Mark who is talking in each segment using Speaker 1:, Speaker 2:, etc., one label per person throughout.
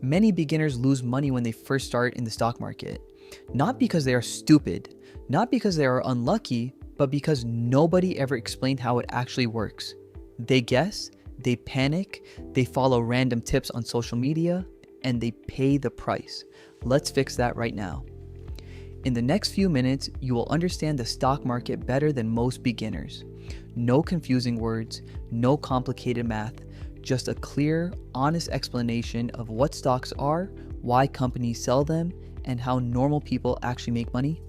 Speaker 1: Many beginners lose money when they first start in the stock market. Not because they are stupid, not because they are unlucky, but because nobody ever explained how it actually works. They guess, they panic, they follow random tips on social media, and they pay the price. Let's fix that right now. In the next few minutes, you will understand the stock market better than most beginners. No confusing words, no complicated math, just a clear, honest explanation of what stocks are, why companies sell them, and how normal people actually make money.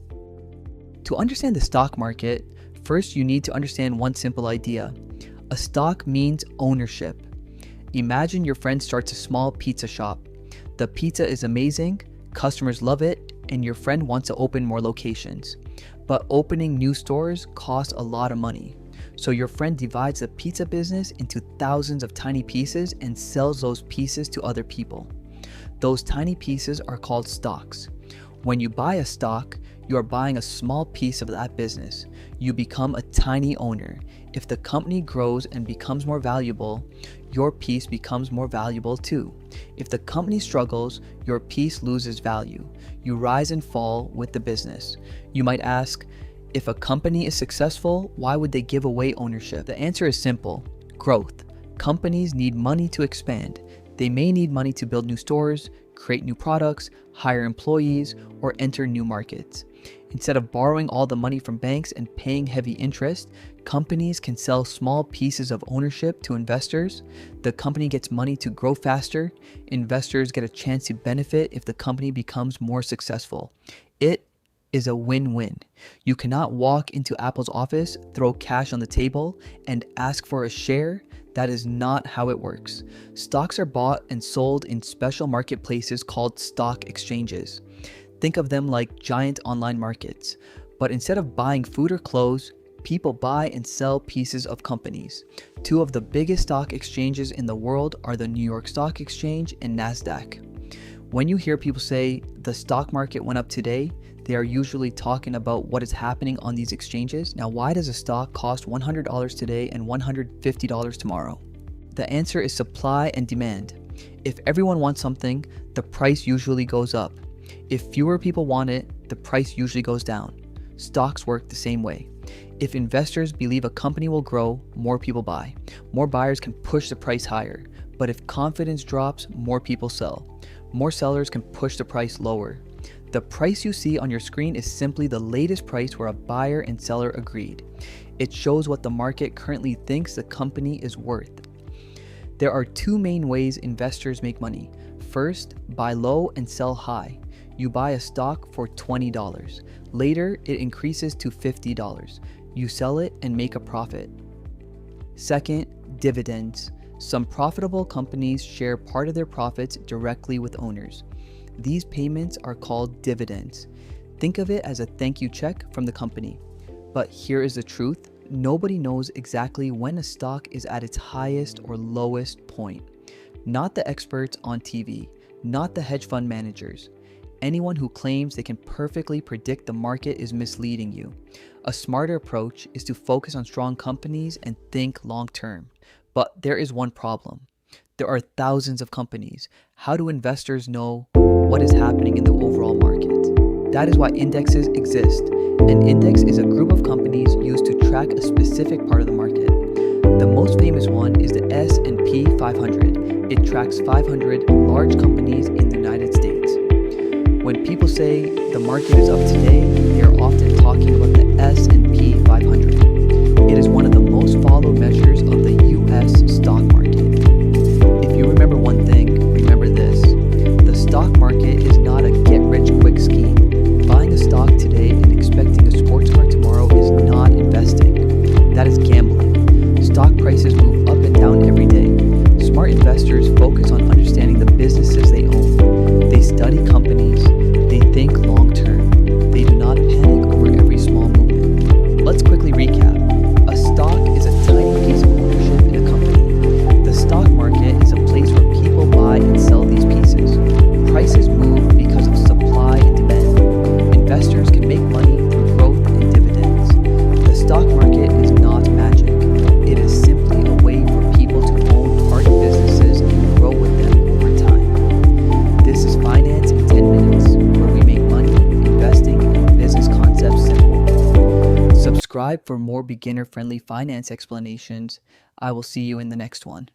Speaker 1: To understand the stock market, first you need to understand one simple idea. A stock means ownership. Imagine your friend starts a small pizza shop. The pizza is amazing, customers love it, and your friend wants to open more locations. But opening new stores costs a lot of money. So your friend divides the pizza business into thousands of tiny pieces and sells those pieces to other people. Those tiny pieces are called stocks. When you buy a stock, you are buying a small piece of that business. You become a tiny owner. If the company grows and becomes more valuable, your piece becomes more valuable too. If the company struggles, your piece loses value. You rise and fall with the business. You might ask, if a company is successful, why would they give away ownership? The answer is simple: growth. Companies need money to expand. They may need money to build new stores, create new products, hire employees, or enter new markets. Instead of borrowing all the money from banks and paying heavy interest, companies can sell small pieces of ownership to investors. The company gets money to grow faster. Investors get a chance to benefit if the company becomes more successful. It is a win-win. You cannot walk into Apple's office, throw cash on the table, and ask for a share. That is not how it works. Stocks are bought and sold in special marketplaces called stock exchanges. Think of them like giant online markets. But instead of buying food or clothes, people buy and sell pieces of companies. Two of the biggest stock exchanges in the world are the New York Stock Exchange and NASDAQ. When you hear people say the stock market went up today, they are usually talking about what is happening on these exchanges. Now, why does a stock cost $100 today and $150 tomorrow? The answer is supply and demand. If everyone wants something, the price usually goes up. If fewer people want it, the price usually goes down. Stocks work the same way. If investors believe a company will grow, more people buy. More buyers can push the price higher. But if confidence drops, more people sell. More sellers can push the price lower. The price you see on your screen is simply the latest price where a buyer and seller agreed. It shows what the market currently thinks the company is worth. There are two main ways investors make money. First, buy low and sell high. You buy a stock for $20. Later, it increases to $50. You sell it and make a profit. Second, dividends. Some profitable companies share part of their profits directly with owners. These payments are called dividends. Think of it as a thank you check from the company. But here is the truth. Nobody knows exactly when a stock is at its highest or lowest point. Not the experts on TV, not the hedge fund managers. Anyone who claims they can perfectly predict the market is misleading you. A smarter approach is to focus on strong companies and think long term. But there is one problem. There are thousands of companies. How do investors know what is happening in the overall market? That is why indexes exist. An index is a group of companies used to track a specific part of the market. The most famous one is the S&P 500. It tracks 500 large companies in the United States. When people say the market is up today, they are often talking about the S&P 500. It is one of the most followed measures of the U.S. stock market. If you remember one thing, remember this. The stock market is not a get-rich-quick scheme. Buying a stock today and expecting a sports car tomorrow is not investing. That is gambling. Stock prices move up and down every day. Smart investors focus on understanding the businesses they own. They study companies. They think long-term. They do not panic over every small movement. Let's quickly recap. A stock is a tiny piece of ownership in a company. subscribe for more beginner-friendly finance explanations. I will see you in the next one.